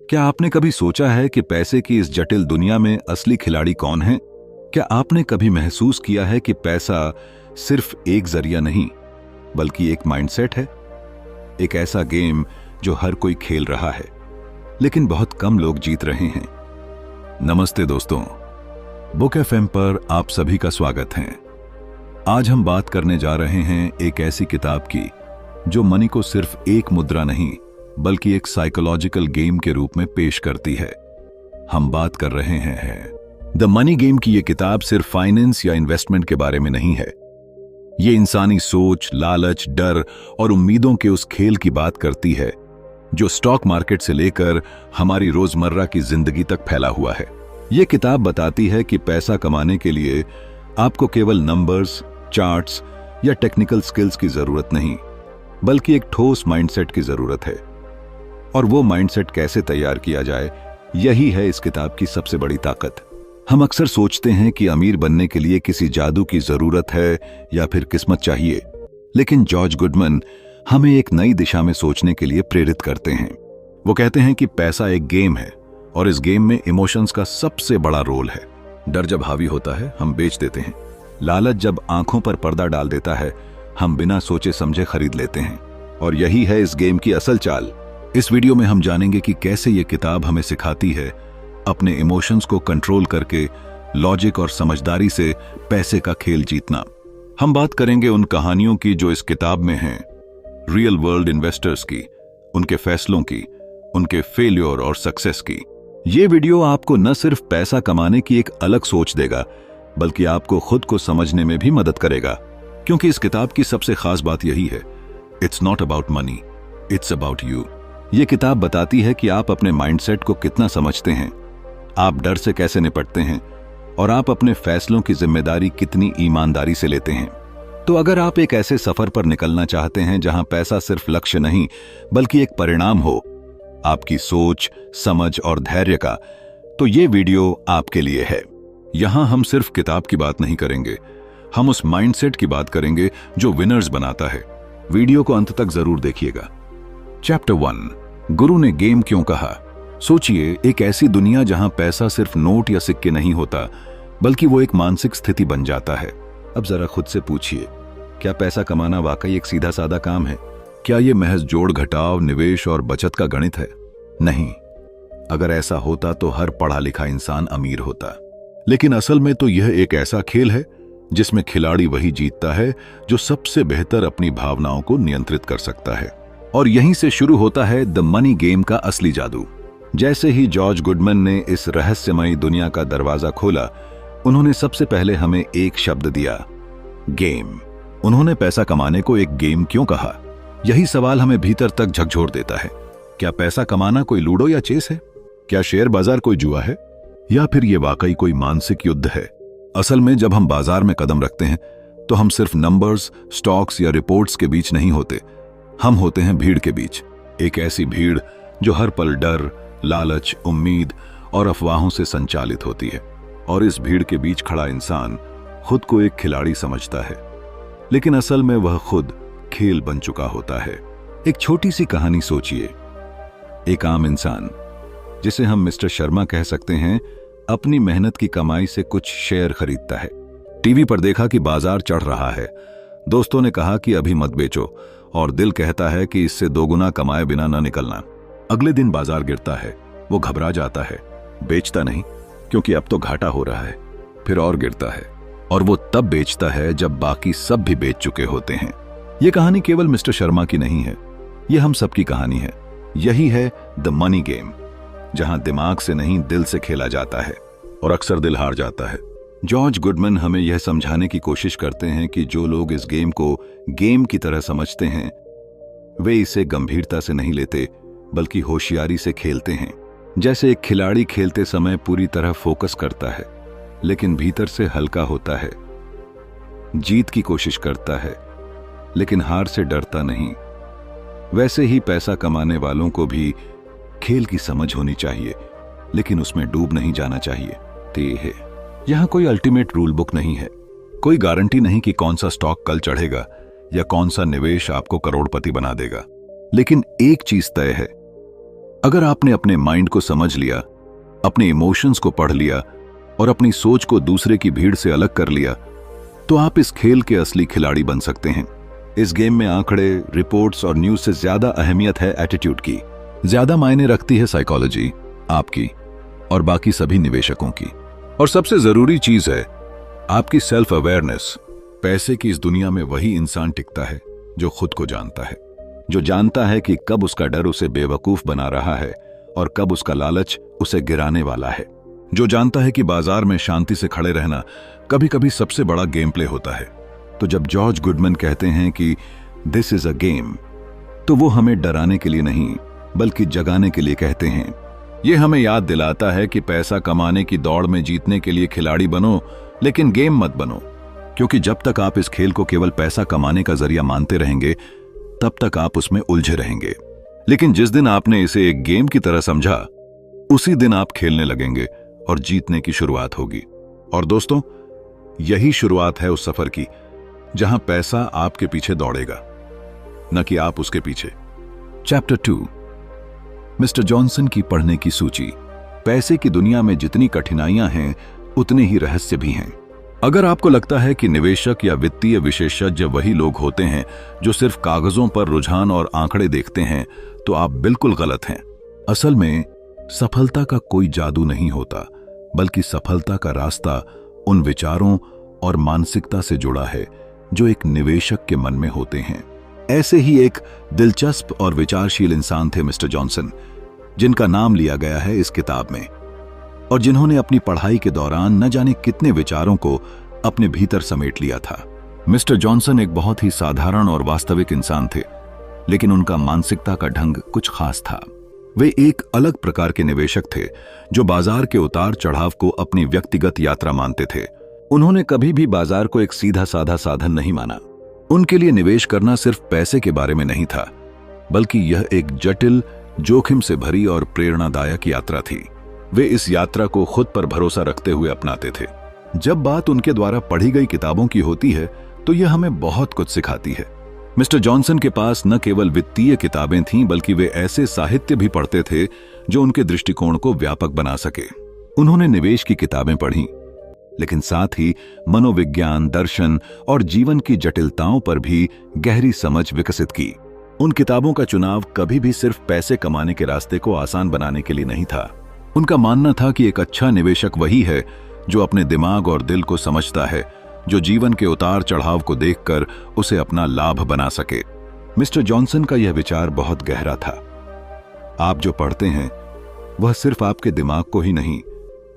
क्या आपने कभी सोचा है कि पैसे की इस जटिल दुनिया में असली खिलाड़ी कौन है? क्या आपने कभी महसूस किया है कि पैसा सिर्फ एक जरिया नहीं, बल्कि एक माइंडसेट है? एक ऐसा गेम जो हर कोई खेल रहा है, लेकिन बहुत कम लोग जीत रहे हैं। नमस्ते दोस्तों, बुक एफएम पर आप सभी का स्वागत है। आज हम बात करने जा रहे हैं एक ऐसी किताब की जो मनी को सिर्फ एक मुद्रा नहीं, बल्कि एक साइकोलॉजिकल गेम के रूप में पेश करती है। हम बात कर रहे हैं द मनी गेम की। ये किताब सिर्फ फाइनेंस या इन्वेस्टमेंट के बारे में नहीं है। ये इंसानी सोच, लालच, डर और उम्मीदों के उस खेल की बात करती है जो स्टॉक मार्केट से लेकर हमारी रोजमर्रा की जिंदगी तक फैला हुआ है। ये किताब बताती है कि पैसा कमाने के लिए आपको केवल नंबर्स, चार्ट्स या टेक्निकल स्किल्स की जरूरत नहीं, बल्कि एक ठोस माइंडसेट की जरूरत है। और वो माइंडसेट कैसे तैयार किया जाए, यही है इस किताब की सबसे बड़ी ताकत। हम अक्सर सोचते हैं कि अमीर बनने के लिए किसी जादू की जरूरत है या फिर किस्मत चाहिए, लेकिन जॉर्ज गुडमन हमें एक नई दिशा में सोचने के लिए प्रेरित करते हैं। वो कहते हैं कि पैसा एक गेम है और इस गेम में इमोशंस का सबसे बड़ा रोल है। डर जब हावी होता है, हम बेच देते हैं। लालच जब आंखों पर पर्दा डाल देता है, हम बिना सोचे समझे खरीद लेते हैं। और यही है इस गेम की असल चाल। इस वीडियो में हम जानेंगे कि कैसे ये किताब हमें सिखाती है अपने इमोशंस को कंट्रोल करके लॉजिक और समझदारी से पैसे का खेल जीतना। हम बात करेंगे उन कहानियों की जो इस किताब में हैं, रियल वर्ल्ड इन्वेस्टर्स की, उनके फैसलों की, उनके फेल्योर और सक्सेस की। ये वीडियो आपको न सिर्फ पैसा कमाने की एक अलग सोच देगा, बल्कि आपको खुद को समझने में भी मदद करेगा। क्योंकि इस किताब की सबसे खास बात यही है, it's not about money, it's about you. ये किताब बताती है कि आप अपने माइंडसेट को कितना समझते हैं, आप डर से कैसे निपटते हैं और आप अपने फैसलों की जिम्मेदारी कितनी ईमानदारी से लेते हैं। तो अगर आप एक ऐसे सफर पर निकलना चाहते हैं जहां पैसा सिर्फ लक्ष्य नहीं, बल्कि एक परिणाम हो आपकी सोच, समझ और धैर्य का, तो ये वीडियो आपके लिए है। यहां हम सिर्फ किताब की बात नहीं करेंगे, हम उस माइंडसेट की बात करेंगे जो विनर्स बनाता है। वीडियो को अंत तक जरूर देखिएगा। चैप्टर 1, गुरु ने गेम क्यों कहा। सोचिए, एक ऐसी दुनिया जहां पैसा सिर्फ नोट या सिक्के नहीं होता, बल्कि वो एक मानसिक स्थिति बन जाता है। अब जरा खुद से पूछिए, क्या पैसा कमाना वाकई एक सीधा साधा काम है? क्या ये महज जोड़ घटाव, निवेश और बचत का गणित है? नहीं। अगर ऐसा होता तो हर पढ़ा लिखा इंसान अमीर होता। लेकिन असल में तो यह एक ऐसा खेल है जिसमें खिलाड़ी वही जीतता है जो सबसे बेहतर अपनी भावनाओं को नियंत्रित कर सकता है। और यहीं से शुरू होता है द मनी गेम का असली जादू। जैसे ही जॉर्ज गुडमन ने इस रहस्यमयी दुनिया का दरवाजा खोला, उन्होंने सबसे पहले हमें एक शब्द दिया, गेम। उन्होंने पैसा कमाने को एक गेम क्यों कहा? यही सवाल हमें भीतर तक झकझोर देता है। क्या पैसा कमाना कोई लूडो या चेस है? क्या शेयर बाजार कोई जुआ है? या फिर ये वाकई कोई मानसिक युद्ध है? असल में जब हम बाजार में कदम रखते हैं तो हम सिर्फ नंबर्स, स्टॉक्स या रिपोर्ट्स के बीच नहीं होते, हम होते हैं भीड़ के बीच। एक ऐसी भीड़ जो हर पल डर, लालच, उम्मीद और अफवाहों से संचालित होती है। और इस भीड़ के बीच खड़ा इंसान खुद को एक खिलाड़ी समझता है, लेकिन असल में वह खुद खेल बन चुका होता है। एक छोटी सी कहानी सोचिए। एक आम इंसान, जिसे हम मिस्टर शर्मा कह सकते हैं, अपनी मेहनत की कमाई से कुछ शेयर खरीदता है। टीवी पर देखा कि बाजार चढ़ रहा है। दोस्तों ने कहा कि अभी मत बेचो, और दिल कहता है कि इससे दोगुना कमाए बिना न निकलना। अगले दिन बाजार गिरता है। वो घबरा जाता है, बेचता नहीं क्योंकि अब तो घाटा हो रहा है। फिर और गिरता है, और वो तब बेचता है जब बाकी सब भी बेच चुके होते हैं। ये कहानी केवल मिस्टर शर्मा की नहीं है, ये हम सबकी कहानी है। यही है द मनी गेम, जहां दिमाग से नहीं दिल से खेला जाता है, और अक्सर दिल हार जाता है। जॉर्ज गुडमन हमें यह समझाने की कोशिश करते हैं कि जो लोग इस गेम को गेम की तरह समझते हैं, वे इसे गंभीरता से नहीं लेते, बल्कि होशियारी से खेलते हैं। जैसे एक खिलाड़ी खेलते समय पूरी तरह फोकस करता है, लेकिन भीतर से हल्का होता है, जीत की कोशिश करता है, लेकिन हार से डरता नहीं। वैसे ही पैसा कमाने वालों को भी खेल की समझ होनी चाहिए, लेकिन उसमें डूब नहीं जाना चाहिए। तो ये है, यहां कोई अल्टीमेट रूल बुक नहीं है। कोई गारंटी नहीं कि कौन सा स्टॉक कल चढ़ेगा या कौन सा निवेश आपको करोड़पति बना देगा। लेकिन एक चीज तय है, अगर आपने अपने माइंड को समझ लिया, अपने इमोशंस को पढ़ लिया और अपनी सोच को दूसरे की भीड़ से अलग कर लिया, तो आप इस खेल के असली खिलाड़ी बन सकते हैं। इस गेम में आंकड़े, रिपोर्ट्स और न्यूज से ज्यादा अहमियत है एटीट्यूड की। ज्यादा मायने रखती है साइकोलॉजी आपकी और बाकी सभी निवेशकों की। और सबसे जरूरी चीज है आपकी सेल्फ अवेयरनेस। पैसे की इस दुनिया में वही इंसान टिकता है जो खुद को जानता है, जो जानता है कि कब उसका डर उसे बेवकूफ बना रहा है और कब उसका लालच उसे गिराने वाला है, जो जानता है कि बाजार में शांति से खड़े रहना कभी कभी सबसे बड़ा गेम प्ले होता है। तो जब जॉर्ज गुडमैन कहते हैं कि दिस इज अ गेम, तो वो हमें डराने के लिए नहीं बल्कि जगाने के लिए कहते हैं। ये हमें याद दिलाता है कि पैसा कमाने की दौड़ में जीतने के लिए खिलाड़ी बनो, लेकिन गेम मत बनो। क्योंकि जब तक आप इस खेल को केवल पैसा कमाने का जरिया मानते रहेंगे, तब तक आप उसमें उलझे रहेंगे। लेकिन जिस दिन आपने इसे एक गेम की तरह समझा, उसी दिन आप खेलने लगेंगे और जीतने की शुरुआत होगी। और दोस्तों, यही शुरुआत है उस सफर की जहां पैसा आपके पीछे दौड़ेगा, न कि आप उसके पीछे। चैप्टर 2, मिस्टर जॉनसन की पढ़ने की सूची। पैसे की दुनिया में जितनी कठिनाइयां हैं, उतने ही रहस्य भी हैं। अगर आपको लगता है कि निवेशक या वित्तीय विशेषज्ञ वही लोग होते हैं जो सिर्फ कागजों पर रुझान और आंकड़े देखते हैं, तो आप बिल्कुल गलत हैं। असल में सफलता का कोई जादू नहीं होता, बल्कि सफलता का रास्ता उन विचारों और मानसिकता से जुड़ा है जो एक निवेशक के मन में होते हैं। ऐसे ही एक दिलचस्प और विचारशील इंसान थे मिस्टर जॉनसन, जिनका नाम लिया गया है इस किताब में, और जिन्होंने अपनी पढ़ाई के दौरान न जाने कितने विचारों को अपने भीतर समेट लिया था। मिस्टर जॉनसन एक बहुत ही साधारण और वास्तविक इंसान थे, लेकिन उनका मानसिकता का ढंग कुछ खास था। वे एक अलग प्रकार के निवेशक थे जो बाजार के उतार चढ़ाव को अपनी व्यक्तिगत यात्रा मानते थे। उन्होंने कभी भी बाजार को एक सीधा साधा साधन नहीं माना। उनके लिए निवेश करना सिर्फ पैसे के बारे में नहीं था, बल्कि यह एक जटिल, जोखिम से भरी और प्रेरणादायक यात्रा थी। वे इस यात्रा को खुद पर भरोसा रखते हुए अपनाते थे। जब बात उनके द्वारा पढ़ी गई किताबों की होती है, तो यह हमें बहुत कुछ सिखाती है। मिस्टर जॉनसन के पास न केवल वित्तीय किताबें थीं, बल्कि वे ऐसे साहित्य भी पढ़ते थे जो उनके दृष्टिकोण को व्यापक बना सके। उन्होंने निवेश की किताबें पढ़ी, लेकिन साथ ही मनोविज्ञान, दर्शन और जीवन की जटिलताओं पर भी गहरी समझ विकसित की। उन किताबों का चुनाव कभी भी सिर्फ पैसे कमाने के रास्ते को आसान बनाने के लिए नहीं था। उनका मानना था कि एक अच्छा निवेशक वही है जो अपने दिमाग और दिल को समझता है, जो जीवन के उतार चढ़ाव को देखकर उसे अपना लाभ बना सके। मिस्टर जॉनसन का यह विचार बहुत गहरा था। आप जो पढ़ते हैं वह सिर्फ आपके दिमाग को ही नहीं,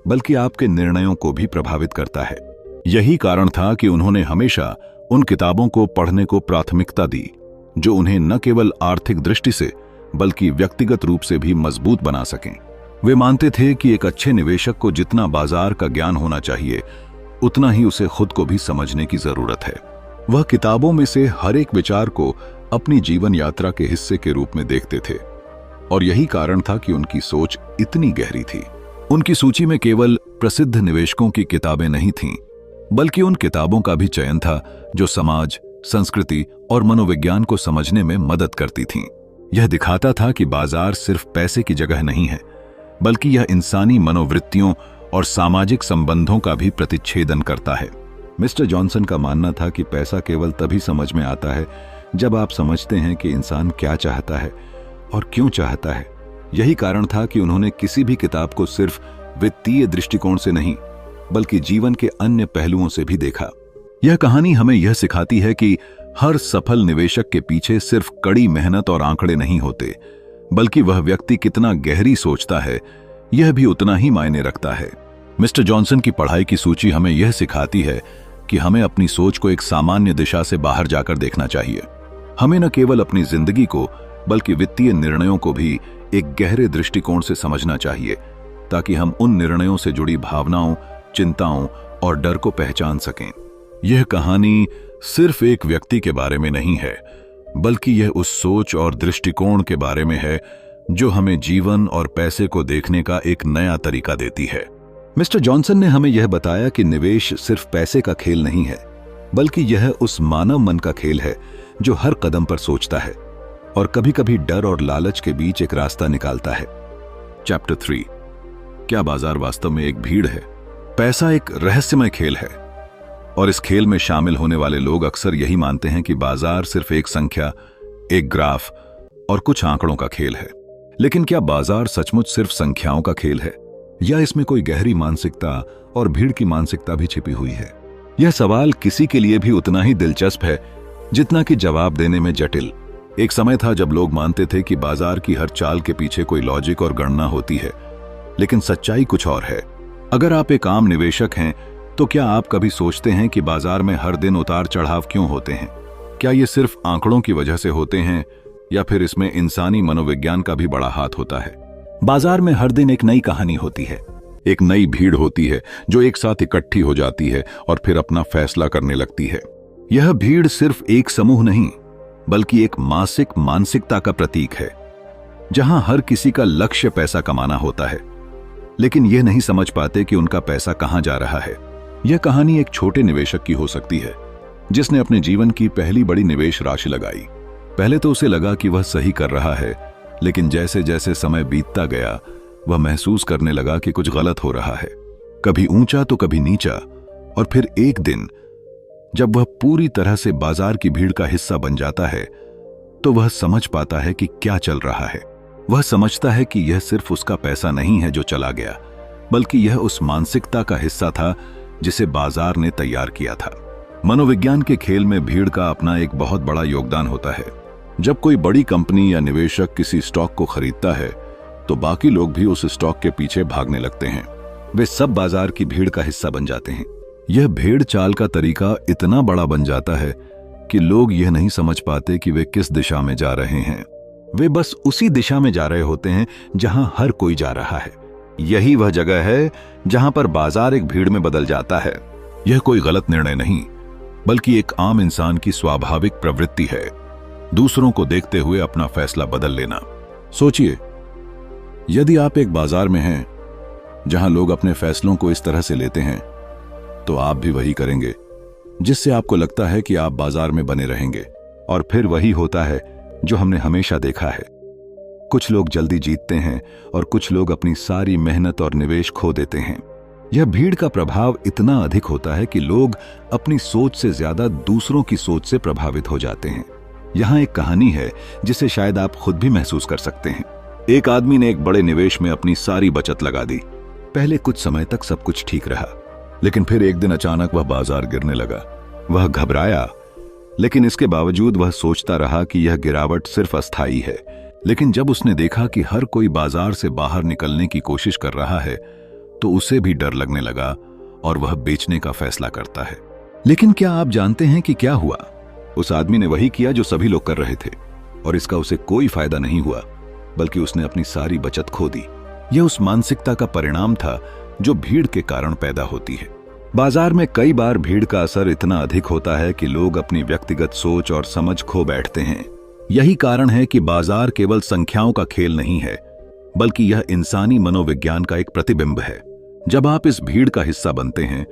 बल्कि आपके निर्णयों को भी प्रभावित करता है। यही कारण था कि उन्होंने हमेशा उन किताबों को पढ़ने को प्राथमिकता दी जो उन्हें न केवल आर्थिक दृष्टि से बल्कि व्यक्तिगत रूप से भी मजबूत बना सकें। वे मानते थे कि एक अच्छे निवेशक को जितना बाजार का ज्ञान होना चाहिए, उतना ही उसे खुद को भी समझने की जरूरत है। वह किताबों में से हर एक विचार को अपनी जीवन यात्रा के हिस्से के रूप में देखते थे, और यही कारण था कि उनकी सोच इतनी गहरी थी। उनकी सूची में केवल प्रसिद्ध निवेशकों की किताबें नहीं थीं, बल्कि उन किताबों का भी चयन था जो समाज, संस्कृति और मनोविज्ञान को समझने में मदद करती थीं। यह दिखाता था कि बाजार सिर्फ पैसे की जगह नहीं है, बल्कि यह इंसानी मनोवृत्तियों और सामाजिक संबंधों का भी प्रतिच्छेदन करता है। मिस्टर जॉनसन का मानना था कि पैसा केवल तभी समझ में आता है जब आप समझते हैं कि इंसान क्या चाहता है और क्यों चाहता है। यही कारण था कि उन्होंने किसी भी किताब को सिर्फ वित्तीय दृष्टिकोण से नहीं, बल्कि जीवन के अन्य पहलुओं से भी देखा। यह कहानी हमें यह सिखाती है कि हर सफल निवेशक के पीछे सिर्फ कड़ी मेहनत और आंकड़े नहीं होते, बल्कि वह व्यक्ति कितना गहरी सोचता है, यह भी उतना ही मायने रखता है। मिस्टर जॉनसन की पढ़ाई की सूची हमें यह सिखाती है कि हमें अपनी सोच को एक सामान्य दिशा से बाहर जाकर देखना चाहिए। हमें न केवल अपनी जिंदगी को, बल्कि वित्तीय निर्णयों को भी एक गहरे दृष्टिकोण से समझना चाहिए, ताकि हम उन निर्णयों से जुड़ी भावनाओं, चिंताओं और डर को पहचान सकें। यह कहानी सिर्फ एक व्यक्ति के बारे में नहीं है, बल्कि यह उस सोच और दृष्टिकोण के बारे में है जो हमें जीवन और पैसे को देखने का एक नया तरीका देती है। मिस्टर जॉनसन ने हमें यह बताया कि निवेश सिर्फ पैसे का खेल नहीं है, बल्कि यह उस मानव मन का खेल है जो हर कदम पर सोचता है, और कभी-कभी डर और लालच के बीच एक रास्ता निकालता है। चैप्टर 3, क्या बाजार वास्तव में एक भीड़ है? पैसा एक रहस्यमय खेल है और इस खेल में शामिल होने वाले लोग अक्सर यही मानते हैं कि बाजार सिर्फ एक संख्या, एक ग्राफ और कुछ आंकड़ों का खेल है। लेकिन क्या बाजार सचमुच सिर्फ संख्याओं का खेल है, या इसमें कोई गहरी मानसिकता और भीड़ की मानसिकता भी छिपी हुई है? यह सवाल किसी के लिए भी उतना ही दिलचस्प है जितना कि जवाब देने में जटिल। एक समय था जब लोग मानते थे कि बाजार की हर चाल के पीछे कोई लॉजिक और गणना होती है, लेकिन सच्चाई कुछ और है। अगर आप एक आम निवेशक हैं, तो क्या आप कभी सोचते हैं कि बाजार में हर दिन उतार चढ़ाव क्यों होते हैं? क्या ये सिर्फ आंकड़ों की वजह से होते हैं, या फिर इसमें इंसानी मनोविज्ञान का भी बड़ा हाथ होता है? बाजार में हर दिन एक नई कहानी होती है, एक नई भीड़ होती है जो एक साथ इकट्ठी हो जाती है और फिर अपना फैसला करने लगती है। यह भीड़ सिर्फ एक समूह नहीं, बल्कि एक मानसिकता का प्रतीक है, जहां हर किसी का लक्ष्य पैसा कमाना होता है, लेकिन यह नहीं समझ पाते कि उनका पैसा कहां जा रहा है। यह कहानी एक छोटे निवेशक की हो सकती है, जिसने अपने जीवन की पहली बड़ी निवेश राशि लगाई। पहले तो उसे लगा कि वह सही कर रहा है, लेकिन जैसे जैसे समय बीतता गया, वह महसूस करने लगा कि कुछ गलत हो रहा है, कभी ऊंचा तो कभी नीचा। और फिर एक दिन जब वह पूरी तरह से बाजार की भीड़ का हिस्सा बन जाता है, तो वह समझ पाता है कि क्या चल रहा है। वह समझता है कि यह सिर्फ उसका पैसा नहीं है जो चला गया, बल्कि यह उस मानसिकता का हिस्सा था जिसे बाजार ने तैयार किया था। मनोविज्ञान के खेल में भीड़ का अपना एक बहुत बड़ा योगदान होता है। जब कोई बड़ी कंपनी या निवेशक किसी स्टॉक को खरीदता है, तो बाकी लोग भी उस स्टॉक के पीछे भागने लगते हैं। वे सब बाजार की भीड़ का हिस्सा बन जाते हैं। यह भेड़ चाल का तरीका इतना बड़ा बन जाता है कि लोग यह नहीं समझ पाते कि वे किस दिशा में जा रहे हैं। वे बस उसी दिशा में जा रहे होते हैं जहां हर कोई जा रहा है। यही वह जगह है जहां पर बाजार एक भीड़ में बदल जाता है। यह कोई गलत निर्णय नहीं, बल्कि एक आम इंसान की स्वाभाविक प्रवृत्ति है, दूसरों को देखते हुए अपना फैसला बदल लेना। सोचिए, यदि आप एक बाजार में हैं जहां लोग अपने फैसलों को इस तरह से लेते हैं, तो आप भी वही करेंगे, जिससे आपको लगता है कि आप बाजार में बने रहेंगे। और फिर वही होता है जो हमने हमेशा देखा है। कुछ लोग जल्दी जीतते हैं और कुछ लोग अपनी सारी मेहनत और निवेश खो देते हैं। यह भीड़ का प्रभाव इतना अधिक होता है कि लोग अपनी सोच से ज्यादा दूसरों की सोच से प्रभावित हो जाते हैं। यहाँ एक कहानी है जिसे शायद आप खुद भी महसूस कर सकते हैं। एक आदमी ने एक बड़े निवेश में अपनी सारी बचत लगा दी। पहले कुछ समय तक सब कुछ ठीक रहा, लेकिन फिर एक दिन अचानक वह बाजार गिरने लगा। वह घबराया, लेकिन इसके बावजूद वह सोचता रहा कि यह गिरावट सिर्फ अस्थायी है। लेकिन जब उसने देखा कि हर कोई बाजार से बाहर निकलने की कोशिश कर रहा है, तो उसे भी डर लगने लगा और वह बेचने का फैसला करता है। लेकिन क्या आप जानते हैं कि क्या हुआ? उस आदमी ने वही किया जो सभी लोग कर रहे थे, और इसका उसे कोई फायदा नहीं हुआ, बल्कि उसने अपनी सारी बचत खो दी। यह उस मानसिकता का परिणाम था जो भीड़ के कारण पैदा होती है। बाजार में कई बार भीड़ का असर इतना अधिक होता है कि लोग अपनी व्यक्तिगत सोच और समझ खो बैठते हैं। यही कारण है कि बाजार केवल संख्याओं का खेल नहीं है, बल्कि यह इंसानी मनोविज्ञान का एक प्रतिबिंब है। जब आप इस भीड़ का हिस्सा बनते हैं,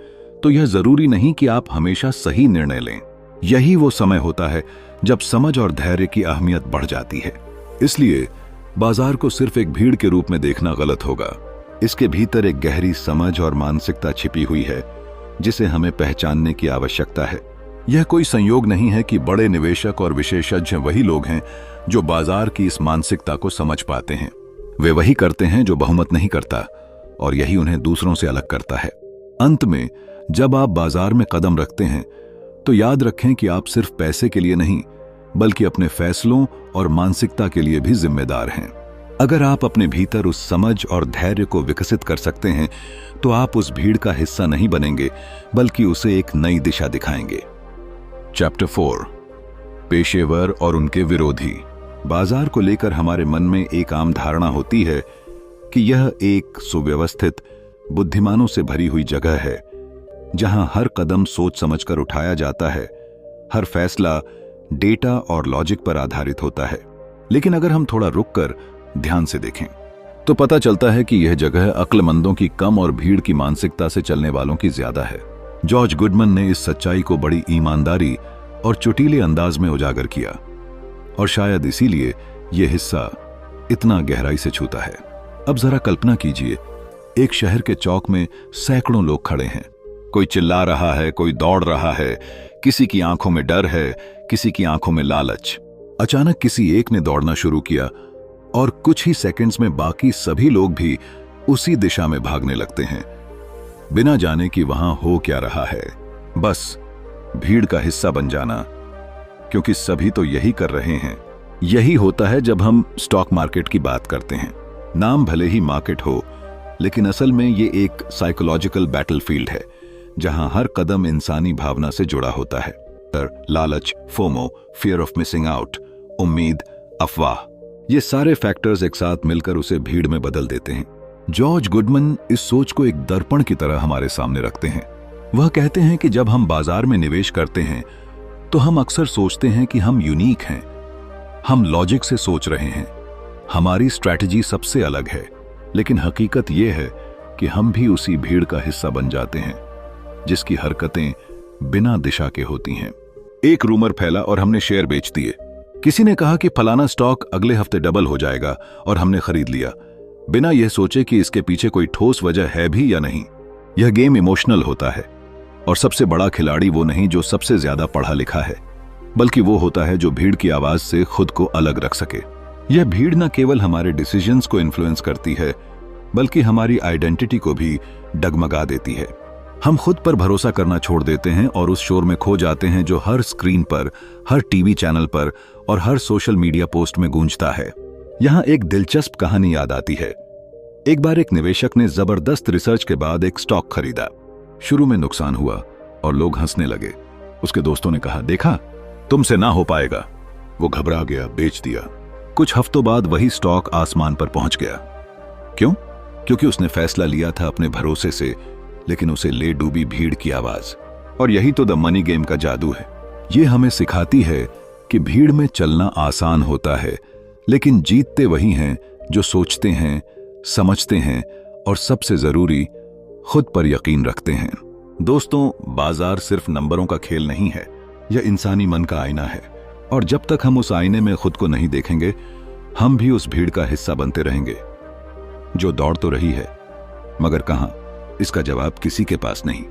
तो यह जरूरी नहीं कि आप हमेशा सही निर्णय लें। यही वो समय होता है जब समझ और धैर्य की अहमियत बढ़ जाती है। इसलिए बाजार को सिर्फ एक भीड़ के रूप में देखना गलत होगा। इसके भीतर एक गहरी समझ और मानसिकता छिपी हुई है, जिसे हमें पहचानने की आवश्यकता है। यह कोई संयोग नहीं है कि बड़े निवेशक और विशेषज्ञ वही लोग हैं जो बाजार की इस मानसिकता को समझ पाते हैं। वे वही करते हैं जो बहुमत नहीं करता, और यही उन्हें दूसरों से अलग करता है। अंत में, जब आप बाजार में कदम रखते हैं, तो याद रखें कि आप सिर्फ पैसे के लिए नहीं, बल्कि अपने फैसलों और मानसिकता के लिए भी जिम्मेदार हैं। अगर आप अपने भीतर उस समझ और धैर्य को विकसित कर सकते हैं, तो आप उस भीड़ का हिस्सा नहीं बनेंगे, बल्कि उसे एक नई दिशा दिखाएंगे। चैप्टर 4, पेशेवर और उनके विरोधी। बाजार को लेकर हमारे मन में एक आम धारणा होती है कि यह एक सुव्यवस्थित, बुद्धिमानों से भरी हुई जगह है, जहां हर कदम सोच समझकर उठाया जाता है, हर फैसला डेटा और लॉजिक पर आधारित होता है। लेकिन अगर हम थोड़ा रुककर ध्यान से देखें, तो पता चलता है कि यह जगह अक्लमंदों की कम और भीड़ की मानसिकता से चलने वालों की ज्यादा है। जॉर्ज गुडमन ने इस सच्चाई को बड़ी ईमानदारी और चुटीले अंदाज में उजागर किया, और शायद इसीलिए ये हिस्सा इतना गहराई से छूता है। अब जरा कल्पना कीजिए, एक शहर के चौक में सैकड़ों लोग खड़े हैं। कोई चिल्ला रहा है, कोई दौड़ रहा है, किसी की आंखों में डर है, किसी की आंखों में लालच। अचानक किसी एक ने दौड़ना शुरू किया और कुछ ही सेकंड्स में बाकी सभी लोग भी उसी दिशा में भागने लगते हैं, बिना जाने कि वहां हो क्या रहा है। बस भीड़ का हिस्सा बन जाना, क्योंकि सभी तो यही कर रहे हैं। यही होता है जब हम स्टॉक मार्केट की बात करते हैं। नाम भले ही मार्केट हो, लेकिन असल में ये एक साइकोलॉजिकल बैटलफील्ड है, जहां हर कदम इंसानी भावना से जुड़ा होता है। लालच, FOMO, fear of missing out, उम्मीद, अफवाह, ये सारे फैक्टर्स एक साथ मिलकर उसे भीड़ में बदल देते हैं। जॉर्ज गुडमन इस सोच को एक दर्पण की तरह हमारे सामने रखते हैं। वह कहते हैं कि जब हम बाजार में निवेश करते हैं तो हम अक्सर सोचते हैं कि हम यूनिक हैं, हम लॉजिक से सोच रहे हैं, हमारी स्ट्रैटेजी सबसे अलग है। लेकिन हकीकत यह है कि हम भी उसी भीड़ का हिस्सा बन जाते हैं, जिसकी हरकतें बिना दिशा के होती हैं। एक रूमर फैला और हमने शेयर बेच दिए। किसी ने कहा कि फलाना स्टॉक अगले हफ्ते डबल हो जाएगा और हमने खरीद लिया, बिना यह सोचे कि इसके पीछे कोई ठोस वजह है भी या नहीं। यह गेम इमोशनल होता है, और सबसे बड़ा खिलाड़ी वो नहीं जो सबसे ज्यादा पढ़ा लिखा है, बल्कि वो होता है जो भीड़ की आवाज से खुद को अलग रख सके। यह भीड़ न केवल हमारे डिसीजंस को इन्फ्लुएंस करती है, बल्कि हमारी आइडेंटिटी को भी डगमगा देती है। हम खुद पर भरोसा करना छोड़ देते हैं और उस शोर में खो जाते हैं जो हर स्क्रीन पर, हर टीवी चैनल पर और हर सोशल मीडिया पोस्ट में गूंजता है। यहां एक दिलचस्प कहानी याद आती है। एक बार एक निवेशक ने जबरदस्त रिसर्च के बाद एक स्टॉक खरीदा। शुरू में नुकसान हुआ और लोग हंसने लगे। उसके दोस्तों ने कहा, देखा, तुमसे ना हो पाएगा। वो घबरा गया, बेच दिया। कुछ हफ्तों बाद वही स्टॉक आसमान पर पहुंच गया। क्यों? क्योंकि उसने फैसला लिया था अपने भरोसे से, लेकिन उसे ले डूबी भीड़ की आवाज। और यही तो द मनी गेम का जादू है। ये हमें सिखाती है कि भीड़ में चलना आसान होता है, लेकिन जीतते वही हैं जो सोचते हैं, समझते हैं और सबसे जरूरी, खुद पर यकीन रखते हैं। दोस्तों, बाजार सिर्फ नंबरों का खेल नहीं है, यह इंसानी मन का आईना है। और जब तक हम उस आईने में खुद को नहीं देखेंगे, हम भी उस भीड़ का हिस्सा बनते रहेंगे, जो दौड़ तो रही है, मगर कहां, इसका जवाब किसी के पास नहीं।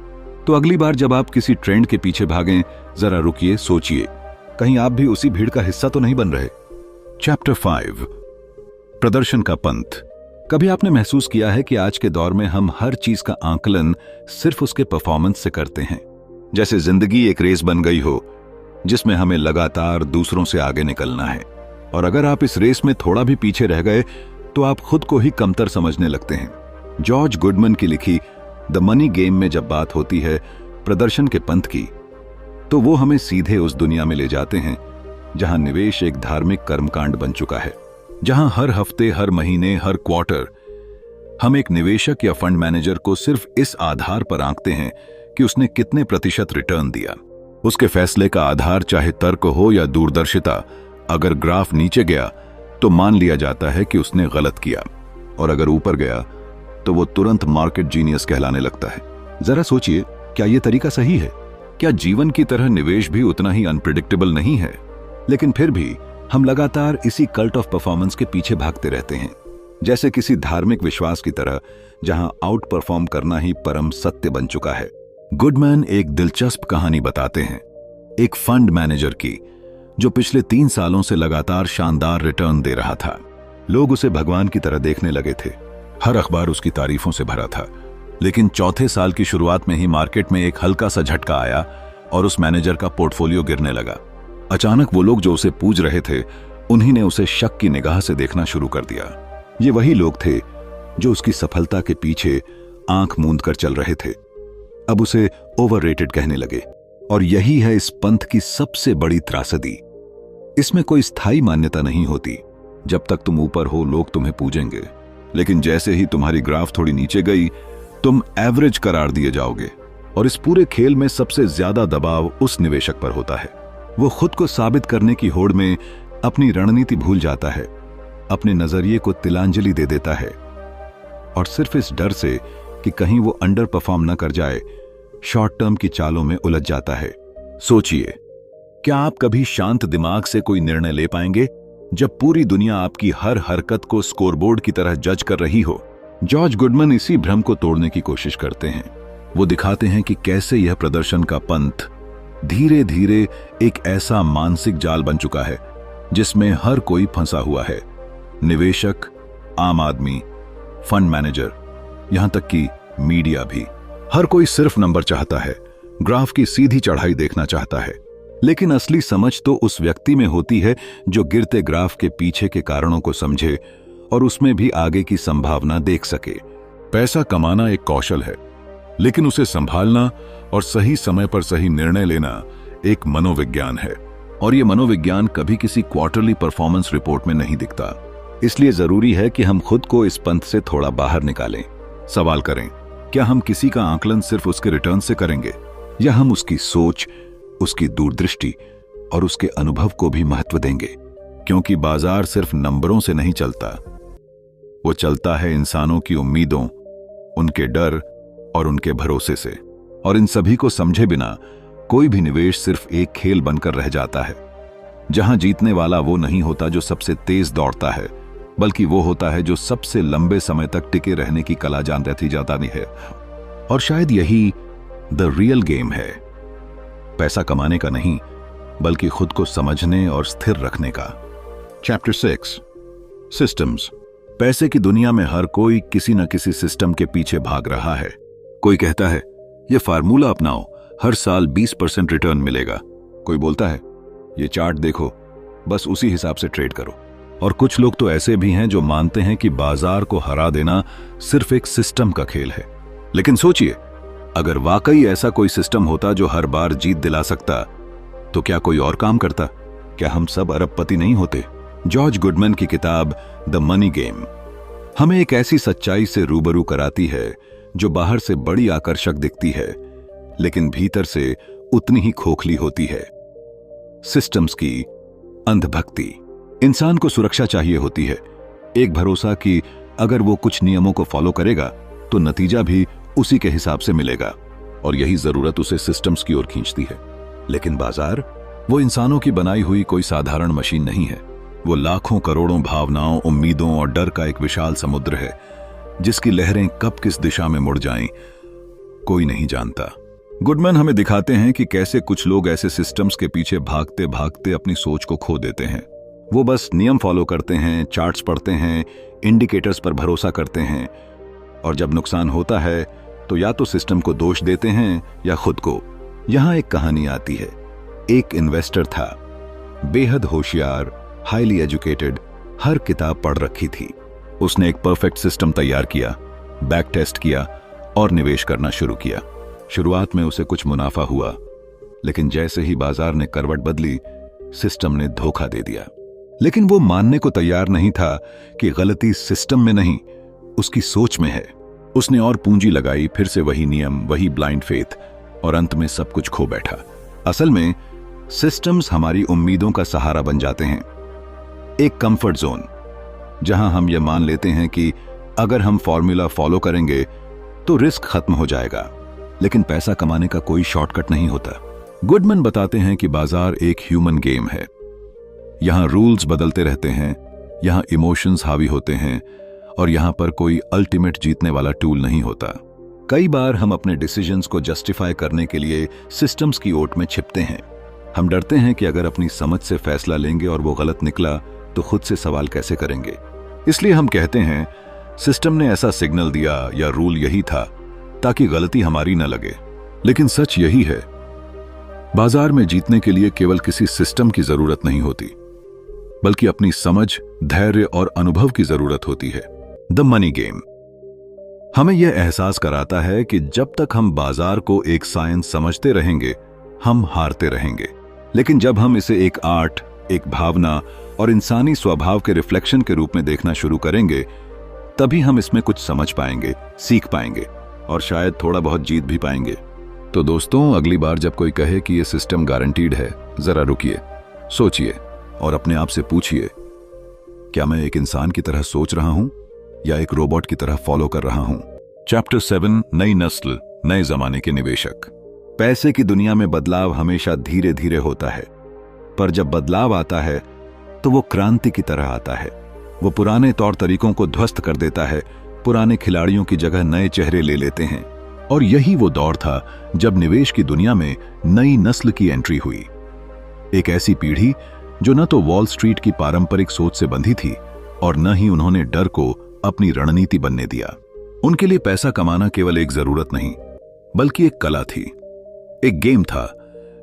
तो अगली बार जब आप किसी ट्रेंड के पीछे भागें, जरा रुकिए, सोचिए, कहीं आप भी उसी भीड़ का हिस्सा तो नहीं बन रहे। चैप्टर 5, प्रदर्शन का पंथ। कभी आपने महसूस किया है कि आज के दौर में हम हर चीज का आंकलन सिर्फ उसके परफॉर्मेंस से करते हैं, जैसे जिंदगी एक रेस बन गई हो जिसमें हमें लगातार दूसरों से आगे निकलना है। और अगर आप इस रेस में थोड़ा भी पीछे रह गए तो आप खुद को ही कमतर समझने लगते हैं। जॉर्ज गुडमन की लिखी द मनी गेम में जब बात होती है प्रदर्शन के पंथ की, तो वो हमें सीधे उस दुनिया में ले जाते हैं जहां निवेश एक धार्मिक कर्मकांड बन चुका है, जहां हर हफ्ते, हर महीने, हर क्वार्टर हम एक निवेशक या फंड मैनेजर को सिर्फ इस आधार पर आंकते हैं कि उसने कितने प्रतिशत रिटर्न दिया। उसके फैसले का आधार चाहे तर्क हो या दूरदर्शिता, अगर ग्राफ नीचे गया तो मान लिया जाता है कि उसने गलत किया, और अगर ऊपर गया तो वो तुरंत मार्केट जीनियस कहलाने लगता है। जरा सोचिए, क्या यह तरीका सही है? क्या जीवन की तरह निवेश भी उतना ही अनप्रिडिक्टेबल नहीं है? लेकिन फिर भी हम लगातार इसी कल्ट ऑफ परफॉर्मेंस के पीछे भागते रहते हैं, जैसे किसी धार्मिक विश्वास की तरह, जहां आउट परफॉर्म करना ही परम सत्य बन चुका है। गुडमैन एक दिलचस्प कहानी बताते हैं, एक फंड मैनेजर की, जो पिछले 3 सालों से लगातार शानदार रिटर्न दे रहा था। लोग उसे भगवान की तरह देखने लगे थे, हर अखबार उसकी तारीफों से भरा था। लेकिन चौथे साल की शुरुआत में ही मार्केट में एक हल्का सा झटका आया और उस मैनेजर का पोर्टफोलियो गिरने लगा। अचानक वो लोग जो उसे पूज रहे थे, उन्हीं ने उसे शक की निगाह से देखना शुरू कर दिया। ये वही लोग थे जो उसकी सफलता के पीछे आंख मूंद कर चल रहे थे, अब उसे ओवररेटेड कहने लगे। और यही है इस पंथ की सबसे बड़ी त्रासदी। इसमें कोई स्थायी मान्यता नहीं होती। जब तक तुम ऊपर हो, लोग तुम्हें पूजेंगे, लेकिन जैसे ही तुम्हारी ग्राफ थोड़ी नीचे गई, तुम एवरेज करार दिए जाओगे। और इस पूरे खेल में सबसे ज्यादा दबाव उस निवेशक पर होता है। वो खुद को साबित करने की होड़ में अपनी रणनीति भूल जाता है, अपने नजरिए को तिलांजलि दे देता है, और सिर्फ इस डर से कि कहीं वो अंडर परफॉर्म न कर जाए, शॉर्ट टर्म की चालों में उलझ जाता है। सोचिए, क्या आप कभी शांत दिमाग से कोई निर्णय ले पाएंगे जब पूरी दुनिया आपकी हर हरकत को स्कोरबोर्ड की तरह जज कर रही हो? जॉर्ज गुडमन इसी भ्रम को तोड़ने की कोशिश करते हैं। वो दिखाते हैं कि कैसे यह प्रदर्शन का पंथ धीरे धीरे एक ऐसा मानसिक जाल बन चुका है जिसमें हर कोई फंसा हुआ है। निवेशक, आम आदमी, फंड मैनेजर, यहां तक कि मीडिया भी। हर कोई सिर्फ नंबर चाहता है, ग्राफ की सीधी चढ़ाई देखना चाहता है। लेकिन असली समझ तो उस व्यक्ति में होती है जो गिरते ग्राफ के पीछे के कारणों को समझे और उसमें भी आगे की संभावना देख सके। पैसा कमाना एक कौशल है, लेकिन उसे संभालना और सही समय पर सही निर्णय लेना एक मनोविज्ञान है। और यह मनोविज्ञान कभी किसी क्वार्टरली परफॉर्मेंस रिपोर्ट में नहीं दिखता। इसलिए जरूरी है कि हम खुद को इस पंथ से थोड़ा बाहर निकालें। सवाल करें, क्या हम किसी का आकलन सिर्फ उसके रिटर्न से करेंगे, या हम उसकी सोच, उसकी दूरदृष्टि और उसके अनुभव को भी महत्व देंगे? क्योंकि बाजार सिर्फ नंबरों से नहीं चलता, वो चलता है इंसानों की उम्मीदों, उनके डर और उनके भरोसे से। और इन सभी को समझे बिना कोई भी निवेश सिर्फ एक खेल बनकर रह जाता है, जहां जीतने वाला वो नहीं होता जो सबसे तेज दौड़ता है, बल्कि वो होता है जो सबसे लंबे समय तक टिके रहने की कला जान रहती जाता नहीं है। और शायद यही द रियल गेम है, पैसा कमाने का नहीं, बल्कि खुद को समझने और स्थिर रखने का। Chapter 6, systems. पैसे की दुनिया में हर कोई किसी न किसी सिस्टम के पीछे भाग रहा है। कोई कहता है, ये फार्मूला अपनाओ, हर साल 20% रिटर्न मिलेगा। कोई बोलता है, ये चार्ट देखो, बस उसी हिसाब से ट्रेड करो। और कुछ लोग तो ऐसे भी हैं जो मानते हैं कि बाजार को हरा देना सिर्फ एक सिस्टम का खेल है। लेकिन सोचिए, अगर वाकई ऐसा कोई सिस्टम होता जो हर बार जीत दिला सकता, तो क्या कोई और काम करता? क्या हम सब अरबपति नहीं होते? जॉर्ज गुडमन की किताब द मनी गेम हमें एक ऐसी सच्चाई से रूबरू कराती है जो बाहर से बड़ी आकर्षक दिखती है, लेकिन भीतर से उतनी ही खोखली होती है। सिस्टम्स की अंधभक्ति। इंसान को सुरक्षा चाहिए होती है, एक भरोसा कि अगर वो कुछ नियमों को फॉलो करेगा तो नतीजा भी उसी के हिसाब से मिलेगा, और यही जरूरत उसे सिस्टम्स की ओर खींचती है। लेकिन बाजार, वो इंसानों की बनाई हुई कोई साधारण मशीन नहीं है। वो लाखों करोड़ों भावनाओं, उम्मीदों और डर का एक विशाल समुद्र है, जिसकी लहरें कब किस दिशा में मुड़ जाएं, कोई नहीं जानता। गुडमन हमें दिखाते हैं कि कैसे कुछ लोग ऐसे सिस्टम्स के पीछे भागते भागते अपनी सोच को खो देते हैं। वो बस नियम फॉलो करते हैं, चार्ट्स पढ़ते हैं, इंडिकेटर्स पर भरोसा करते हैं, और जब नुकसान होता है तो या तो सिस्टम को दोष देते हैं या खुद को। यहां एक कहानी आती है। एक इन्वेस्टर था, बेहद होशियार, हाईली एजुकेटेड, हर किताब पढ़ रखी थी। उसने एक परफेक्ट सिस्टम तैयार किया, बैक टेस्ट किया और निवेश करना शुरू किया। शुरुआत में उसे कुछ मुनाफा हुआ, लेकिन जैसे ही बाजार ने करवट बदली, सिस्टम ने धोखा दे दिया। लेकिन वो मानने को तैयार नहीं था कि गलती सिस्टम में नहीं, उसकी सोच में है। उसने और पूंजी लगाई, फिर से वही नियम, वही ब्लाइंड फेथ, और अंत में सब कुछ खो बैठा। असल में सिस्टम्स हमारी उम्मीदों का सहारा बन जाते हैं, एक कंफर्ट जोन, जहां हम ये मान लेते हैं कि अगर हम फॉर्मूला फॉलो करेंगे तो रिस्क खत्म हो जाएगा। लेकिन पैसा कमाने का कोई शॉर्टकट नहीं होता। गुडमन बताते हैं कि बाजार एक ह्यूमन गेम है। यहां रूल्स बदलते रहते हैं, यहां इमोशंस हावी होते हैं, और यहां पर कोई अल्टीमेट जीतने वाला टूल नहीं होता। कई बार हम अपने डिसीजंस को जस्टिफाई करने के लिए सिस्टम्स की ओट में छिपते हैं। हम डरते हैं कि अगर अपनी समझ से फैसला लेंगे और वो गलत निकला तो खुद से सवाल कैसे करेंगे। इसलिए हम कहते हैं, सिस्टम ने ऐसा सिग्नल दिया या रूल यही था ताकि गलती हमारी न लगे। लेकिन सच यही है, बाजार में जीतने के लिए केवल किसी सिस्टम की जरूरत नहीं होती, बल्कि अपनी समझ, धैर्य और अनुभव की जरूरत होती है। द मनी गेम हमें यह एहसास कराता है कि जब तक हम बाजार को एक साइंस समझते रहेंगे, हम हारते रहेंगे। लेकिन जब हम इसे एक आर्ट, एक भावना और इंसानी स्वभाव के रिफ्लेक्शन के रूप में देखना शुरू करेंगे, तभी हम इसमें कुछ समझ पाएंगे, सीख पाएंगे और शायद थोड़ा बहुत जीत भी पाएंगे। तो दोस्तों, अगली बार जब कोई कहे कि यह सिस्टम गारंटीड है, जरा रुकिए, सोचिए और अपने आप से पूछिए, क्या मैं एक इंसान की तरह सोच रहा हूं या एक रोबोट की तरह फॉलो कर रहा हूं? चैप्टर 7, नई नस्ल, नए जमाने के निवेशक। पैसे की दुनिया में बदलाव हमेशा धीरे धीरे होता है, पर जब बदलाव आता है तो वो क्रांति की तरह आता है। वो पुराने तौर तरीकों को ध्वस्त कर देता है, पुराने खिलाड़ियों की जगह नए चेहरे ले लेते हैं। और यही वो दौर था जब निवेश की दुनिया में नई नस्ल की एंट्री हुई। एक ऐसी पीढ़ी जो न तो वॉल स्ट्रीट की पारंपरिक सोच से बंधी थी और न ही उन्होंने डर को अपनी रणनीति बनने दिया। उनके लिए पैसा कमाना केवल एक जरूरत नहीं, बल्कि एक कला थी, एक गेम था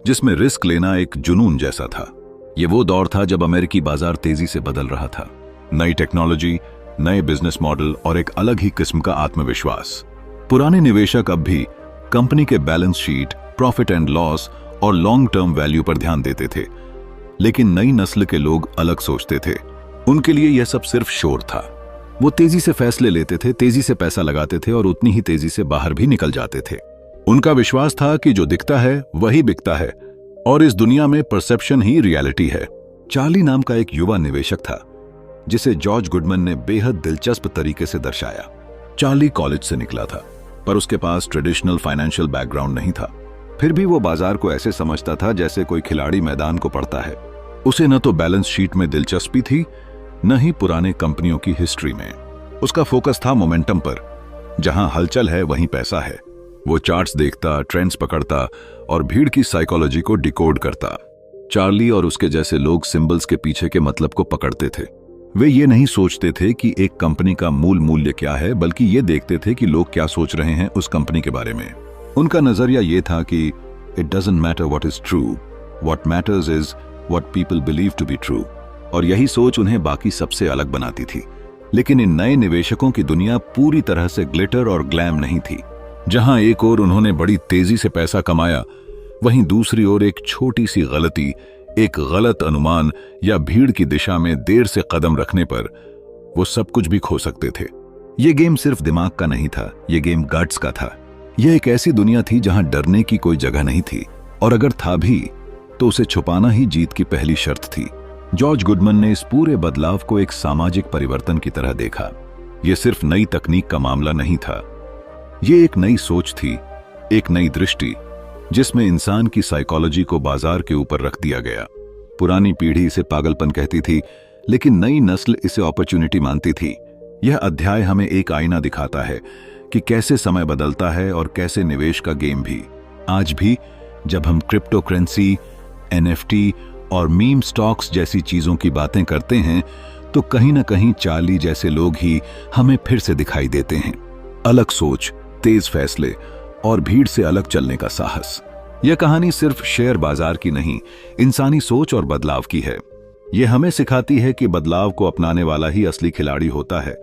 जिसमें रिस्क लेना एक जुनून जैसा था। ये वो दौर था जब अमेरिकी बाजार तेजी से बदल रहा था। नई टेक्नोलॉजी, नए बिजनेस मॉडल और एक अलग ही किस्म का आत्मविश्वास। पुराने निवेशक अब भी कंपनी के balance sheet, profit and loss और लॉन्ग टर्म वैल्यू पर ध्यान देते थे, लेकिन नई नस्ल के लोग अलग सोचते थे। उनके लिए यह सब सिर्फ शोर था। वो तेजी से फैसले लेते थे, तेजी से पैसा लगाते थे और उतनी ही तेजी से बाहर भी निकल जाते थे। उनका विश्वास था कि जो दिखता है वही बिकता है और इस दुनिया में परसेप्शन ही रियलिटी है। चार्ली नाम का एक युवा निवेशक था जिसे जॉर्ज गुडमन ने बेहद दिलचस्प तरीके से दर्शाया। चार्ली कॉलेज से निकला था, पर उसके पास ट्रेडिशनल फाइनेंशियल बैकग्राउंड नहीं था। फिर भी वो बाजार को ऐसे समझता था जैसे कोई खिलाड़ी मैदान को पढ़ता है। उसे न तो बैलेंस शीट में दिलचस्पी थी, न ही पुराने कंपनियों की हिस्ट्री में। उसका फोकस था मोमेंटम पर। जहां हलचल है वहीं पैसा है। वो चार्ट्स देखता, ट्रेंड्स पकड़ता और भीड़ की साइकोलॉजी को डिकोड करता। चार्ली और उसके जैसे लोग सिंबल्स के पीछे के मतलब को पकड़ते थे। वे ये नहीं सोचते थे कि एक कंपनी का मूल मूल्य क्या है, बल्कि ये देखते थे कि लोग क्या सोच रहे हैं उस कंपनी के बारे में। उनका नजरिया ये था कि it doesn't matter what is true, what matters is what people believe to be true. और यही सोच उन्हें बाकी सबसे अलग बनाती थी। लेकिन इन नए निवेशकों की दुनिया पूरी तरह से ग्लिटर और ग्लैम नहीं थी। जहां एक ओर उन्होंने बड़ी तेजी से पैसा कमाया, वहीं दूसरी ओर एक छोटी सी गलती, एक गलत अनुमान या भीड़ की दिशा में देर से कदम रखने पर वो सब कुछ भी खो सकते थे। ये गेम सिर्फ दिमाग का नहीं था, ये गेम गट्स का था। यह एक ऐसी दुनिया थी जहां डरने की कोई जगह नहीं थी, और अगर था भी तो उसे छुपाना ही जीत की पहली शर्त थी। जॉर्ज गुडमन ने इस पूरे बदलाव को एक सामाजिक परिवर्तन की तरह देखा। यह सिर्फ नई तकनीक का मामला नहीं था, यह एक नई सोच थी, एक नई दृष्टि जिसमें इंसान की साइकोलॉजी को बाजार के ऊपर रख दिया गया। पुरानी पीढ़ी इसे पागलपन कहती थी, लेकिन नई नस्ल इसे अपॉर्चुनिटी मानती थी। यह अध्याय हमें एक आईना दिखाता है कि कैसे समय बदलता है और कैसे निवेश का गेम भी। आज भी जब हम क्रिप्टो करेंसी, एनएफटी और मीम स्टॉक्स जैसी चीजों की बातें करते हैं, तो कहीं ना कहीं चार्ली जैसे लोग ही हमें फिर से दिखाई देते हैं। अलग सोच, तेज फैसले और भीड़ से अलग चलने का साहस। यह कहानी सिर्फ शेयर बाजार की नहीं, इंसानी सोच और बदलाव की है। यह हमें सिखाती है कि बदलाव को अपनाने वाला ही असली खिलाड़ी होता है।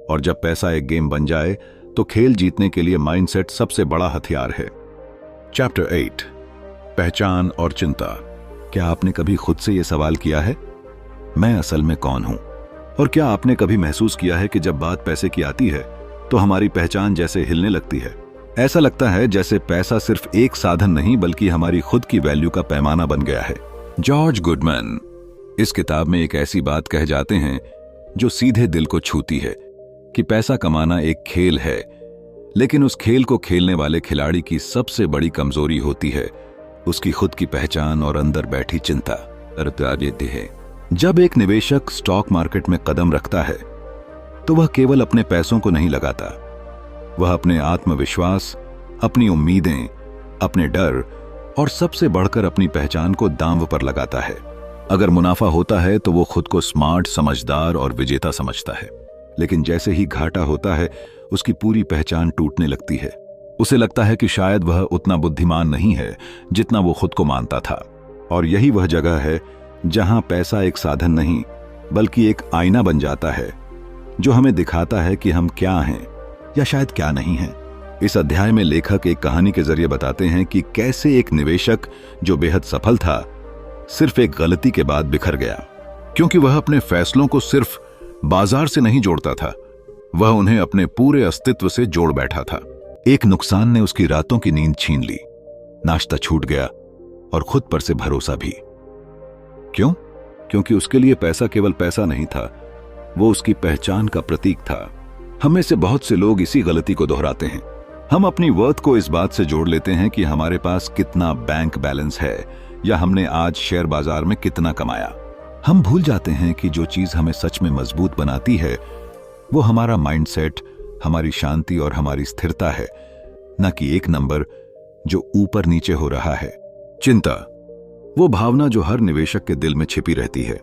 और जब पैसा एक गेम बन जाए तो खेल जीतने के लिए माइंडसेट सबसे बड़ा हथियार है। चैप्टर 8, पहचान और चिंता। क्या आपने कभी खुद से यह सवाल किया है, मैं असल में कौन हूं? और क्या आपने कभी महसूस किया है कि जब बात पैसे की आती है तो हमारी पहचान जैसे हिलने लगती है? ऐसा लगता है जैसे पैसा सिर्फ एक साधन नहीं, बल्कि हमारी खुद की वैल्यू का पैमाना बन गया है। जॉर्ज गुडमन इस किताब में एक ऐसी बात कह जाते हैं जो सीधे दिल को छूती है कि पैसा कमाना एक खेल है, लेकिन उस खेल को खेलने वाले खिलाड़ी की सबसे बड़ी कमजोरी होती है उसकी खुद की पहचान और अंदर बैठी चिंता। देते हैं जब एक निवेशक स्टॉक मार्केट में कदम रखता है तो वह केवल अपने पैसों को नहीं लगाता, वह अपने आत्मविश्वास, अपनी उम्मीदें, अपने डर और सबसे बढ़कर अपनी पहचान को दांव पर लगाता है। अगर मुनाफा होता है तो वो खुद को स्मार्ट, समझदार और विजेता समझता है, लेकिन जैसे ही घाटा होता है उसकी पूरी पहचान टूटने लगती है। उसे लगता है कि शायद वह उतना बुद्धिमान नहीं है जितना वो खुद को मानता था। और यही वह जगह है जहां पैसा एक साधन नहीं, बल्कि एक आईना बन जाता है जो हमें दिखाता है कि हम क्या हैं या शायद क्या नहीं हैं। इस अध्याय में लेखक एक कहानी के जरिए बताते हैं कि कैसे एक निवेशक जो बेहद सफल था, सिर्फ एक गलती के बाद बिखर गया, क्योंकि वह अपने फैसलों को सिर्फ बाजार से नहीं जोड़ता था, वह उन्हें अपने पूरे अस्तित्व से जोड़ बैठा था। एक नुकसान ने उसकी रातों की नींद छीन ली, नाश्ता छूट गया और खुद पर से भरोसा भी। क्यों? क्योंकि उसके लिए पैसा केवल पैसा नहीं था, वो उसकी पहचान का प्रतीक था। हम में से बहुत से लोग इसी गलती को दोहराते हैं। हम अपनी वर्थ को इस बात से जोड़ लेते हैं कि हमारे पास कितना बैंक बैलेंस है, या हमने आज शेयर बाजार में कितना कमाया। हम भूल जाते हैं कि जो चीज हमें सच में मजबूत बनाती है वो हमारा माइंडसेट, हमारी शांति और हमारी स्थिरता है, न कि एक नंबर जो ऊपर नीचे हो रहा है। चिंता, वो भावना जो हर निवेशक के दिल में छिपी रहती है।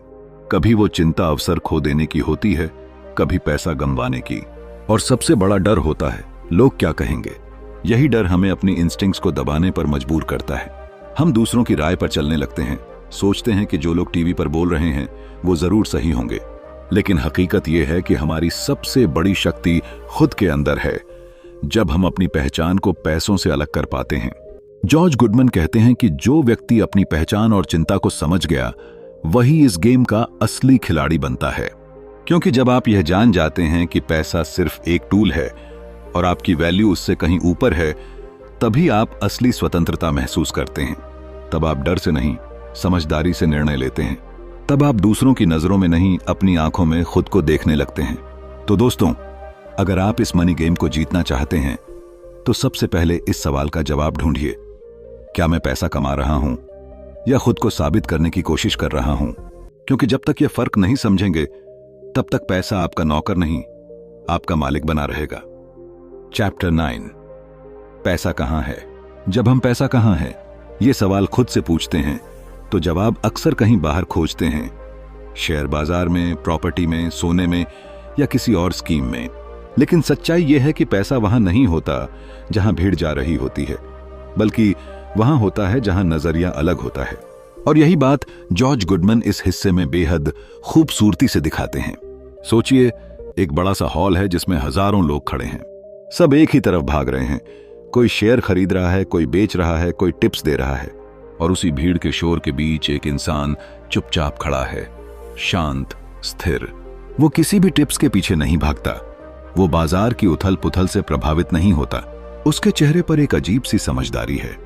कभी वो चिंता अवसर खो देने की होती है, कभी पैसा गंवाने की, और सबसे बड़ा डर होता है लोग क्या कहेंगे। यही डर हमें अपनी इंस्टिंक्ट्स को दबाने पर मजबूर करता है। हम दूसरों की राय पर चलने लगते हैं, सोचते हैं कि जो लोग टीवी पर बोल रहे हैं वो जरूर सही होंगे, लेकिन हकीकत यह है कि हमारी सबसे बड़ी शक्ति खुद के अंदर है, जब हम अपनी पहचान को पैसों से अलग कर पाते हैं। जॉर्ज गुडमन कहते हैं कि जो व्यक्ति अपनी पहचान और चिंता को समझ गया वही इस गेम का असली खिलाड़ी बनता है। क्योंकि जब आप यह जान जाते हैं कि पैसा सिर्फ एक टूल है और आपकी वैल्यू उससे कहीं ऊपर है, तभी आप असली स्वतंत्रता महसूस करते हैं। तब आप डर से नहीं, समझदारी से निर्णय लेते हैं। तब आप दूसरों की नजरों में नहीं, अपनी आंखों में खुद को देखने लगते हैं। तो दोस्तों, अगर आप इस मनी गेम को जीतना चाहते हैं तो सबसे पहले इस सवाल का जवाब ढूंढिए, क्या मैं पैसा कमा रहा हूं या खुद को साबित करने की कोशिश कर रहा हूं? क्योंकि जब तक यह फर्क नहीं समझेंगे तब तक पैसा आपका नौकर नहीं, आपका मालिक बना रहेगा। चैप्टर 9, पैसा कहां है? जब हम पैसा कहां है ये सवाल खुद से पूछते हैं तो जवाब अक्सर कहीं बाहर खोजते हैं, शेयर बाजार में, प्रॉपर्टी में, सोने में या किसी और स्कीम में। लेकिन सच्चाई यह है कि पैसा वहां नहीं होता जहां भीड़ जा रही होती है, बल्कि वहां होता है जहां नजरिया अलग होता है। और यही बात जॉर्ज गुडमन इस हिस्से में बेहद खूबसूरती से दिखाते हैं। सोचिए, एक बड़ा सा हॉल है जिसमें हजारों लोग खड़े हैं, सब एक ही तरफ भाग रहे हैं। कोई शेयर खरीद रहा है, कोई बेच रहा है, कोई टिप्स दे रहा है, और उसी भीड़ के शोर के बीच एक इंसान चुपचाप खड़ा है, शांत, स्थिर। वो किसी भी टिप्स के पीछे नहीं भागता, वो बाजार की उथल पुथल से प्रभावित नहीं होता। उसके चेहरे पर एक अजीब सी समझदारी है,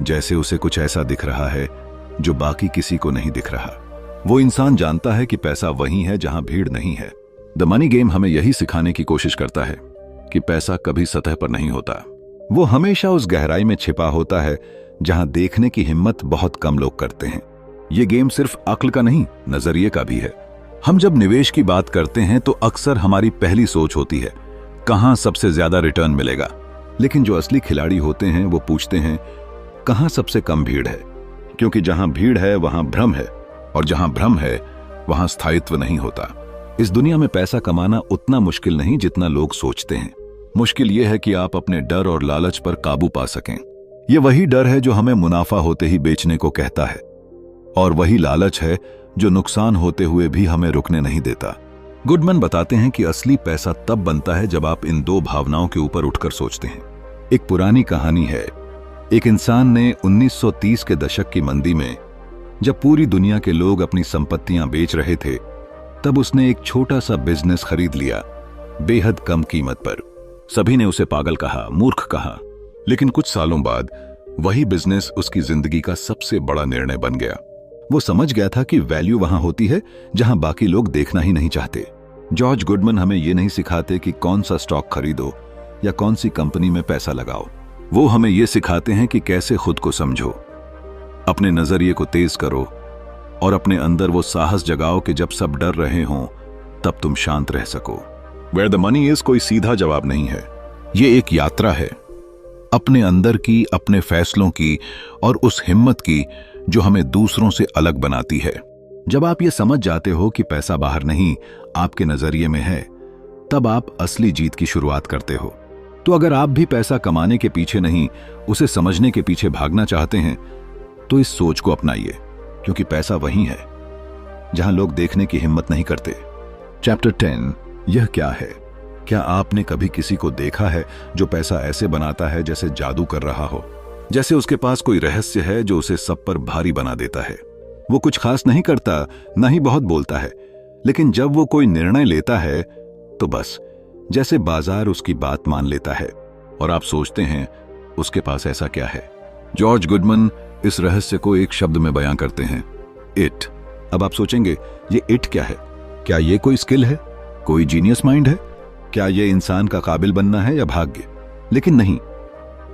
जैसे उसे कुछ ऐसा दिख रहा है जो बाकी किसी को नहीं दिख रहा। वो इंसान जानता है कि पैसा वहीं है जहां भीड़ नहीं है। द मनी गेम हमें यही सिखाने की कोशिश करता है कि पैसा कभी सतह पर नहीं होता, वो हमेशा उस गहराई में छिपा होता है जहां देखने की हिम्मत बहुत कम लोग करते हैं। ये गेम सिर्फ अक्ल का नहीं, नजरिए का भी है। हम जब निवेश की बात करते हैं तो अक्सर हमारी पहली सोच होती है कहां सबसे ज्यादा रिटर्न मिलेगा, लेकिन जो असली खिलाड़ी होते हैं वो पूछते हैं कहां सबसे कम भीड़ है। क्योंकि जहां भीड़ है वहां भ्रम है, और जहां भ्रम है वहां स्थायित्व नहीं होता। इस दुनिया में पैसा कमाना उतना मुश्किल नहीं जितना लोग सोचते हैं। मुश्किल यह है कि आप अपने डर और लालच पर काबू पा सकें। यह वही डर है जो हमें मुनाफा होते ही बेचने को कहता है, और वही लालच है जो नुकसान होते हुए भी हमें रुकने नहीं देता। गुडमन बताते हैं कि असली पैसा तब बनता है जब आप इन दो भावनाओं के ऊपर उठकर सोचते हैं। एक पुरानी कहानी है, एक इंसान ने 1930 के दशक की मंदी में, जब पूरी दुनिया के लोग अपनी संपत्तियां बेच रहे थे, तब उसने एक छोटा सा बिजनेस खरीद लिया, बेहद कम कीमत पर। सभी ने उसे पागल कहा, मूर्ख कहा, लेकिन कुछ सालों बाद वही बिजनेस उसकी जिंदगी का सबसे बड़ा निर्णय बन गया। वो समझ गया था कि वैल्यू वहां होती है जहां बाकी लोग देखना ही नहीं चाहते। जॉर्ज गुडमन हमें ये नहीं सिखाते कि कौन सा स्टॉक खरीदो या कौन सी कंपनी में पैसा लगाओ। वो हमें ये सिखाते हैं कि कैसे खुद को समझो, अपने नजरिए को तेज करो और अपने अंदर वो साहस जगाओ कि जब सब डर रहे हों तब तुम शांत रह सको। वेयर द मनी इज कोई सीधा जवाब नहीं है, ये एक यात्रा है अपने अंदर की, अपने फैसलों की और उस हिम्मत की जो हमें दूसरों से अलग बनाती है। जब आप ये समझ जाते हो कि पैसा बाहर नहीं, आपके नजरिए में है, तब आप असली जीत की शुरुआत करते हो। तो अगर आप भी पैसा कमाने के पीछे नहीं, उसे समझने के पीछे भागना चाहते हैं, तो इस सोच को अपनाइए, क्योंकि पैसा वहीं है जहां लोग देखने की हिम्मत नहीं करते। चैप्टर 10, यह क्या है? क्या आपने कभी किसी को देखा है जो पैसा ऐसे बनाता है जैसे जादू कर रहा हो, जैसे उसके पास कोई रहस्य है जो उसे सब पर भारी बना देता है? वो कुछ खास नहीं करता, ना ही बहुत बोलता है, लेकिन जब वो कोई निर्णय लेता है तो बस जैसे बाजार उसकी बात मान लेता है, और आप सोचते हैं उसके पास ऐसा क्या है। जॉर्ज गुडमन इस रहस्य को एक शब्द में बयां करते हैं, इट। अब आप सोचेंगे ये इट क्या है? क्या ये कोई स्किल है, कोई जीनियस माइंड है? क्या ये इंसान का काबिल बनना है या भाग्य? लेकिन नहीं,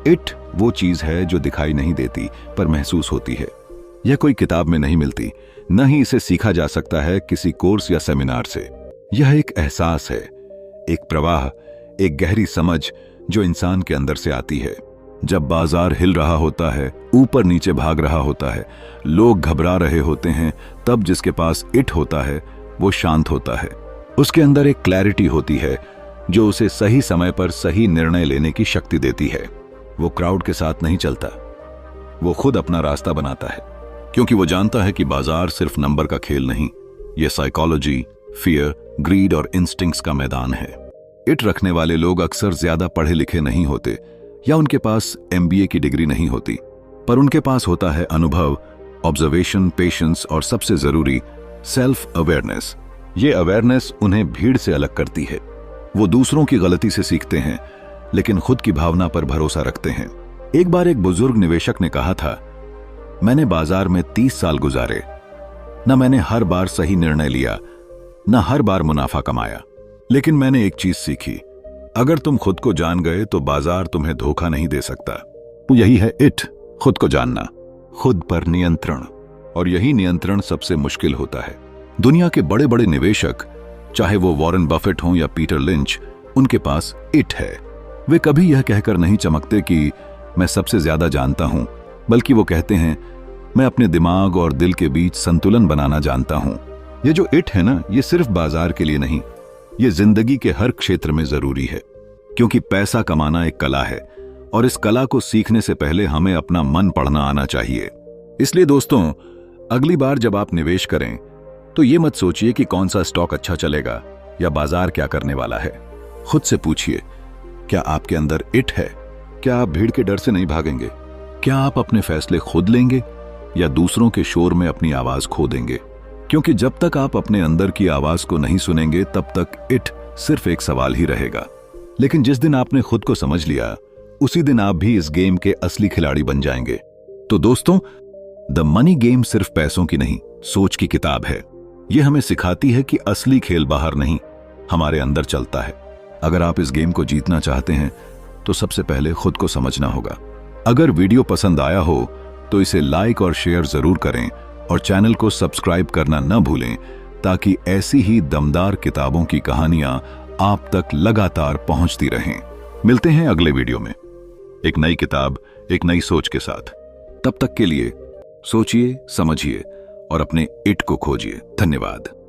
इट वो चीज है जो दिखाई नहीं देती पर महसूस होती है। यह कोई किताब में नहीं मिलती, न ही इसे सीखा जा सकता है किसी कोर्स या सेमिनार से। यह एक एहसास है, एक प्रवाह, एक गहरी समझ जो इंसान के अंदर से आती है। जब बाजार हिल रहा होता है, ऊपर नीचे भाग रहा होता है, लोग घबरा रहे होते हैं, तब जिसके पास इट होता है वो शांत होता है। उसके अंदर एक क्लैरिटी होती है जो उसे सही समय पर सही निर्णय लेने की शक्ति देती है। वो क्राउड के साथ नहीं चलता, वो खुद अपना रास्ता बनाता है, क्योंकि वो जानता है कि बाजार सिर्फ नंबर का खेल नहीं, ये साइकोलॉजी, फियर, ग्रीड और इंस्टिंक्ट्स का मैदान है। इट रखने वाले लोग अक्सर ज्यादा पढ़े लिखे नहीं होते या उनके पास MBA की डिग्री नहीं होती, पर उनके पास होता है अनुभव, ऑब्जर्वेशन, पेशेंस और सबसे जरूरी सेल्फ अवेयरनेस। ये अवेयरनेस उन्हें भीड़ से अलग करती है। वो दूसरों की गलती से सीखते हैं लेकिन खुद की भावना पर भरोसा रखते हैं। एक बार एक बुजुर्ग निवेशक ने कहा था, मैंने बाजार में 30 साल गुजारे, न मैंने हर बार सही निर्णय लिया, न हर बार मुनाफा कमाया, लेकिन मैंने एक चीज सीखी, अगर तुम खुद को जान गए तो बाजार तुम्हें धोखा नहीं दे सकता। यही है इट, खुद को जानना, खुद पर नियंत्रण। और यही नियंत्रण सबसे मुश्किल होता है। दुनिया के बड़े बड़े निवेशक, चाहे वो वॉरेन बफेट हों या पीटर लिंच, उनके पास इट है। वे कभी यह कहकर नहीं चमकते कि मैं सबसे ज्यादा जानता हूं, बल्कि वो कहते हैं, मैं अपने दिमाग और दिल के बीच संतुलन बनाना जानता हूं। ये जो इट है ना, ये सिर्फ बाजार के लिए नहीं, ये जिंदगी के हर क्षेत्र में जरूरी है। क्योंकि पैसा कमाना एक कला है और इस कला को सीखने से पहले हमें अपना मन पढ़ना आना चाहिए। इसलिए दोस्तों, अगली बार जब आप निवेश करें तो ये मत सोचिए कि कौन सा स्टॉक अच्छा चलेगा या बाजार क्या करने वाला है। खुद से पूछिए, क्या आपके अंदर इट है? क्या आप भीड़ के डर से नहीं भागेंगे? क्या आप अपने फैसले खुद लेंगे या दूसरों के शोर में अपनी आवाज खो देंगे? क्योंकि जब तक आप अपने अंदर की आवाज को नहीं सुनेंगे तब तक इट सिर्फ एक सवाल ही रहेगा। लेकिन जिस दिन आपने खुद को समझ लिया, उसी दिन आप भी इस गेम के असली खिलाड़ी बन जाएंगे। तो दोस्तों, द मनी गेम सिर्फ पैसों की नहीं, सोच की किताब है। यह हमें सिखाती है कि असली खेल बाहर नहीं, हमारे अंदर चलता है। अगर आप इस गेम को जीतना चाहते हैं तो सबसे पहले खुद को समझना होगा। अगर वीडियो पसंद आया हो तो इसे लाइक और शेयर जरूर करें और चैनल को सब्सक्राइब करना न भूलें, ताकि ऐसी ही दमदार किताबों की कहानियां आप तक लगातार पहुंचती रहें। मिलते हैं अगले वीडियो में एक नई किताब, एक नई सोच के साथ। तब तक के लिए सोचिए, समझिए और अपने इट को खोजिए। धन्यवाद।